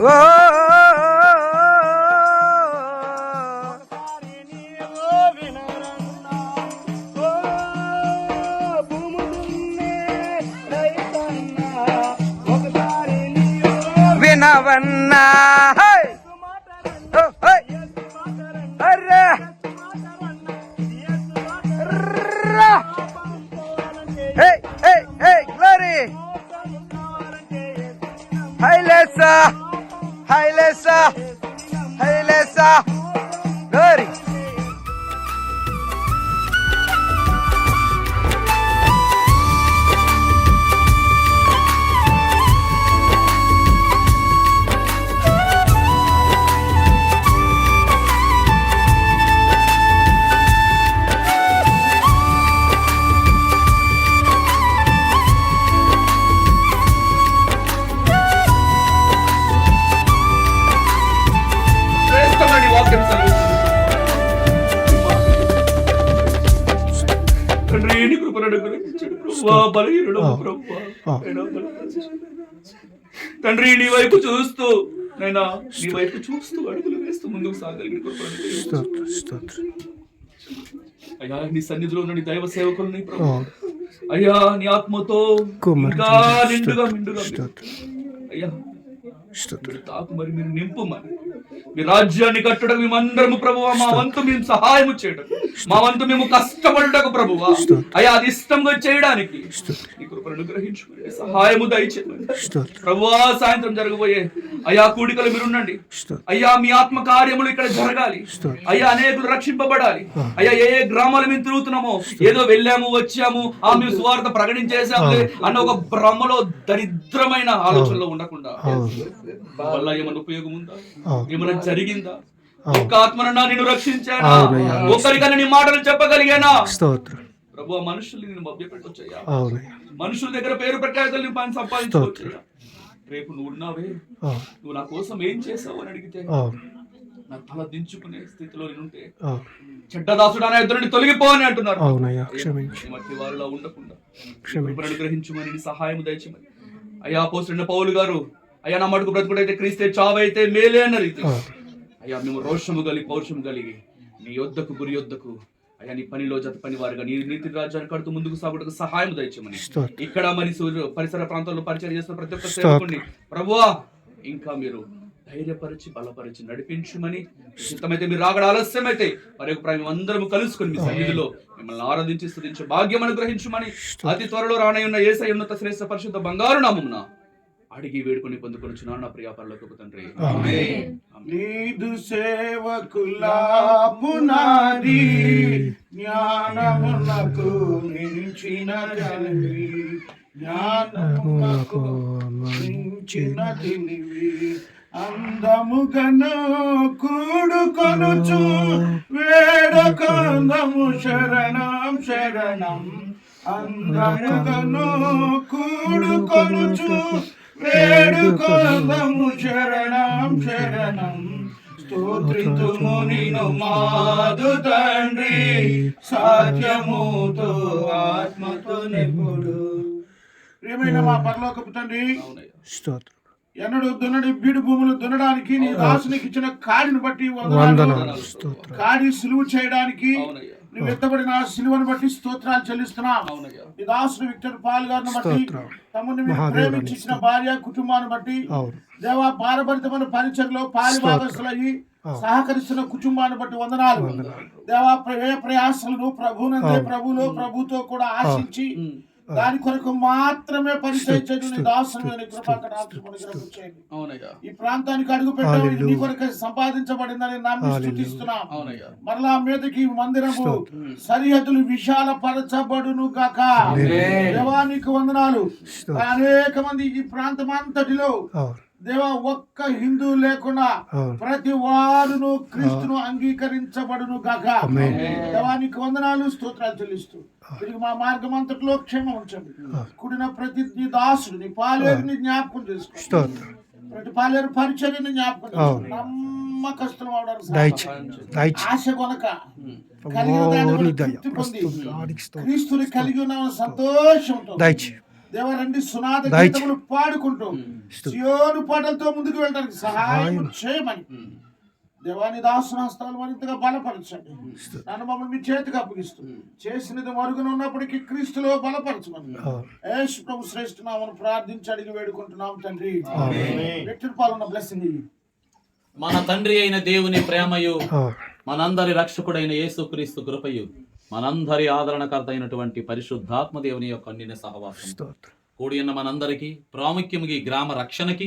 ఓ వినవన్నా అర్రే Hey, hey, hey, glory! Hailesa! Hailesa! Hailesa! Glory! తండ్రి కృపను అనుగ్రహించండి ప్రభువా, బలహీనుడు ప్రభువా. తండ్రి నీ వైపు చూస్తూ నైనా నీ వైపు చూస్తూ అడుగులు వేస్తూ ముందుకు సాగలిగిన కృపను అనుగ్రహించండి. అయ్యా నీ సన్నిధిలో ఉన్న నీ దైవ సేవకులని ప్రభు అయ్యా నీ ఆత్మతో ఇంకా నిండుగా అయ్యా తాకు మరి మీరు నింపు మరి మీ రాజ్యాన్ని కట్టడం మేమందరము ప్రభువా, మా వంతు మేము సహాయము చేయడం, మా వంతు మేము కష్టపడటకు ప్రభువా అయ్యా అది ఇష్టంగా చేయడానికి నీ కృపను అనుగ్రహించుకోండి, సహాయము దయచేయండి ప్రభువా. సాయంత్రం జరగబోయే అయ్యా కూడికలు మీరుండండి అయ్యా, మీ ఆత్మ కార్యములు ఇక్కడ జరగాలి అయ్యా, అనేకులు రక్షింపబడాలి అయ్యా. ఏ ఏ గ్రామాలు మేము తిరుగుతున్నామో ఏదో వెళ్ళాము వచ్చాము మేము సువార్త ప్రకటించేసాములే అన్న ఒక భ్రమలో దరిద్రమైన ఆలోచనలో ఉండకుండా వల్ల ఏమైనా ఉపయోగం ఉందా, ఏమైనా జరిగిందా, ఒక్క ఆత్మనన్నా నిన్ను రక్షించానా, ఒక్కరికన్నా నీ మాటలు చెప్పగలిగానా ప్రభు. మనుషుల్ని నేను మభ్యపెట్టొచ్చయ్యా, మనుషుల దగ్గర పేరు ప్రఖ్యాతలు పని సంపాదించవచ్చయ్యా. రేపు నువ్వు ఉన్నావే, నువ్వు నా కోసం ఏం చేసావు అని అడిగితే నా తల దించుకునే స్థితిలో నేనుంటే చెడ్డదాసుడు అనే ఇద్దరిని తొలగిపో అని అంటున్నారు. మట్టి వారిలో ఉండకుండా అనుగ్రహించుమని సహాయం దయచేయమని అయ్యా. అపోస్తలుడైన పౌలు గారు అయ్యా నా మటుకు బ్రతుకుడైతే క్రీస్తే చావైతే మేలే అన్న రీతి అయ్యా మేము రోషము కలిగి పౌరుషము కలిగి నీ యొద్దకు గురి యొద్దకు అయ్యా నీ పనిలో జత పని వారుగా నీ నీతి రాజ్యాన్ని కడుతూ ముందుకు సాగుటకు సహాయం దయచేయమని ఇక్కడ మరి పరిసర ప్రాంతాల్లో పరిచయం చేస్తున్న ప్రతి ఒక్క సేవకుడిని ప్రభువా ఇంకా మీరు ధైర్యపరిచి బలపరిచి నడిపించుమని, చిత్తమైతే మీరు రాగడ ఆలస్యమైతే మరి అందరం కలుసుకుని మీ సన్నిధిలో మిమ్మల్ని ఆరాధించి స్తుతించే భాగ్యం అనుగ్రహించుమని అతి త్వరలో రానయ్యున్న యేసయ్య ఉన్నత శ్రేష్ఠ పరిశుద్ధ బంగారు నామమున అడిగి వేడుకొని పొందుకొనుచున్నాను నా ప్రియ పరలోకపు తండ్రి. ఆమేన్. నీదు సేవకుల పునాది జ్ఞానమునకు మించిన తెలివి, జ్ఞానమునకు మించిన తెలివి, అందముగను కూడుకొనుచు వేడుకొందము శరణం శరణం, అందముగను కూడుకొనుచు వేడుకొందము శరణం శరణం, స్తోత్రితుము నిన్ను మాదు తండ్రి సాధ్యముతో ఆత్మతో నిపుడు. ప్రియమైన మా పరలోకపు తండ్రి, స్తోత్రం. ఎన్నడు దున్నడి బీడు భూములు దున్నడానికి నీ దాసునికి ఇచ్చిన కాడిని బట్టి వందనాలు, కాడి సులువు చేయడానికి నువ్వు ఎత్తబడిన సిలువను బట్టి స్తోత్రాలు చెల్లిస్తున్నాం. ఈ దాసుడు విక్టర్ పాల్ గారిని బట్టి, తమ్ముని మీరు ప్రేమించిన భార్య కుటుంబాన్ని బట్టి దేవా, భారభరితమైన పరిచయలో పాలిభాగస్తులయ్యి సహకరిస్తున్న కుటుంబాన్ని బట్టి వందనాలు దేవా. ప్రయాసలను ప్రభునందే ప్రభులో ప్రభుతో కూడా ఆశించి దాని కొరకు మాత్రమే పరిచయించండి. ఈ ప్రాంతానికి అడుగు పెట్టావు, నీ కొరకు సంపాదించబడిందని నమ్మి స్తుతిస్తున్నాం. మరలా మీదకి మందిరము సరిహద్దులు విశాల పరచబడును గాక. దేవానికి వందనాలు. అనేక మంది ఈ ప్రాంతం అంతటిలో దేవా ఒక్క హిందూ లేకుండా ప్రతి వారును క్రీస్తును అంగీకరించబడును గాక. దేవానికి వందనాలు, స్తోత్రాలు చెల్లిస్తూ తిరిగి మా మార్గం అంతట్లో క్షేమం ఉంచండి. కూడిన ప్రతి దాసుడిని పాలేరుని జ్ఞాపకం చేసుకో, ప్రతి పాలేరు పరిచర్యని జ్ఞాపకం చేసుకో. నమ్మకస్తులు అవడానికి ఆశ కొనక కలిగిన దాన్ని తృప్తి పొంది క్రీస్తుని కలిగి ఉన్న సంతోషంతో దేవ రండి సునాద గీతములు పాడుకుంటూ సియోను పాటలతో ముందుకు వెళ్ళడానికి సహాయం చేయమని దేవాని దాసునాస్తాలు మరింతగా బలపరచండి. నన్ను మమ్మల్ని మీ చేతికి అప్పగిస్తూ చేసినది మరుగున ఉన్నప్పటికీ క్రీస్తులో బలపరచమని యేసు ప్రభు శ్రేష్ఠ నామమున ప్రార్థించి అడిగి వేడుకుంటున్నాం తండ్రి. వ్యక్తుల పాలన బ్లెస్సింగ్. మన తండ్రి అయిన దేవుని ప్రేమయు, మనందరి రక్షకుడైన యేసుక్రీస్తు కృపయు, మనందరి ఆదరణకర్త అయినటువంటి పరిశుద్ధాత్మ దేవుని యొక్క అన్నిన సహవాసం కూడి ఉన్న మనందరికి, ప్రాముఖ్యముగా ఈ గ్రామ రక్షణకి,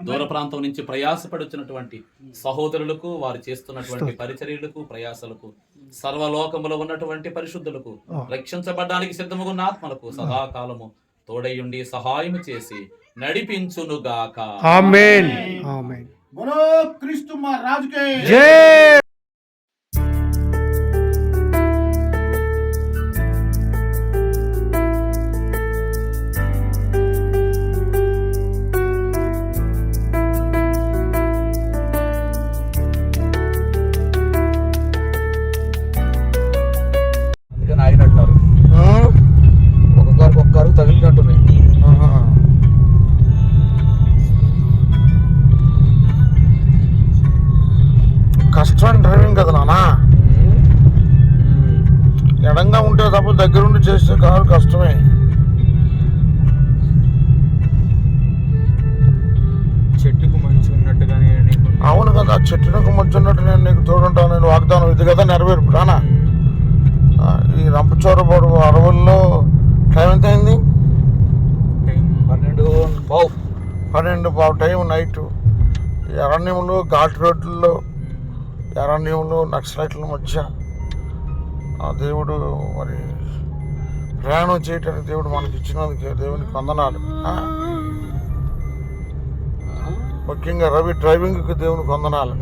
దూర ప్రాంతం నుంచి ప్రయాసపడుతున్నటువంటి సహోదరులకు, వారు చేస్తున్నటువంటి పరిచర్యలకు, ప్రయాసలకు, సర్వలోకములో ఉన్నటువంటి పరిశుద్ధులకు, రక్షించబడ్డానికి సిద్ధముగున్న ఆత్మలకు సదాకాలము తోడయుండి సహాయము చేసి నడిపించునుగాక. ఆమేన్. ఆమేన్. బోలో క్రీస్తు మా రాజుకే జై. అందుకని ఆగినట్టున్నారు. ఒక్కొక్కరు తగిలినట్టున్నాయి. కష్టం డ్రైవింగ్ కదా నాన్న. ఎడంగా ఉంటే తప్ప దగ్గరుండి చేస్తే కారు కష్టమే. చెట్టుకు మంచి ఉన్నట్టుగానే అవును కదా, చెట్టునకు మంచి ఉన్నట్టు నేను నీకు తోడుంటాను. నేను వాగ్దానం ఇది కదా నెరవేర్పు నాన్న. ఈ రంపచోరపాడు అరవల్లో టైం ఎంత అయింది? 12:15 టైం నైట్. ఈ అరణ్యంలో, ఘాట్ రోడ్లలో, అరణ్యంలో నక్సలైట్ల మధ్య ఆ దేవుడు మరి ప్రయాణం చేయటానికి దేవుడు మనకి ఇచ్చినందుకు దేవునికి వందనాలు. ముఖ్యంగా రవి డ్రైవింగ్కి దేవునికి వందనాలు.